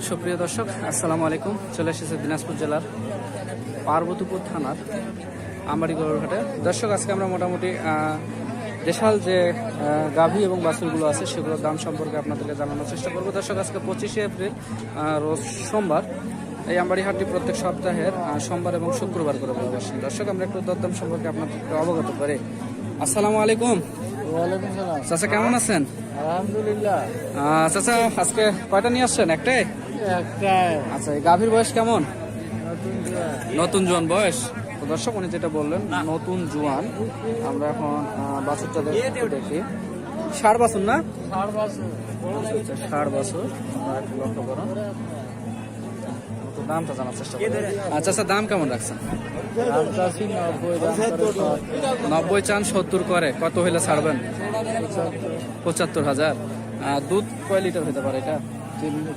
সুপ্রিয় দর্শক, আসসালামু আলাইকুম। চলে এসেছে দিনাজপুর জেলার পার্বতীপুর থানার আমবাড়ি গরুর হাটে। দর্শক, আজকে আমরা মোটামুটি দেশাল যে গাভী এবং বাছুরগুলো আছে সেগুলোর দাম সম্পর্কে আপনাদেরকে জানানোর চেষ্টা করবো। দর্শক, আজকে 25শে এপ্রিল, রোজ সোমবার। এই আমবাড়ি হাটটি প্রত্যেক সপ্তাহের সোমবার এবং শুক্রবার করে বসেন। দর্শক, আমরা একটু দরদাম সম্পর্কে আপনাদেরকে অবগত করি। আসসালামু আলাইকুম। ওয়ালাইকুম সালাম। চাচা, কেমন আছেন? আলহামদুলিল্লাহ। চাচা, আজকে কয়টা নিয়ে আসছেন? একটাই? একটাই। আচ্ছা, এই গাভীর বয়স কেমন? নতুন জোয়ান। নতুন জোয়ান বয়স। তো দর্শক, উনি যেটা বললেন নতুন জোয়ান। আমরা এখন বাছুরটা দেখি। 60 বছর না? 60 বছর। 60 বছর। আমরা একটু লক্ষ্য করুন। তো দামটা জানার চেষ্টা করি। আচ্ছা আচ্ছা, দাম কেমন রাখছেন? দাম চাচ্ছি 90, দাম করে 90 চান, 70 করে। কত হইলে ছাড়বেন? 75। 75,000। দুধ কয় লিটার হতে পারে এটা?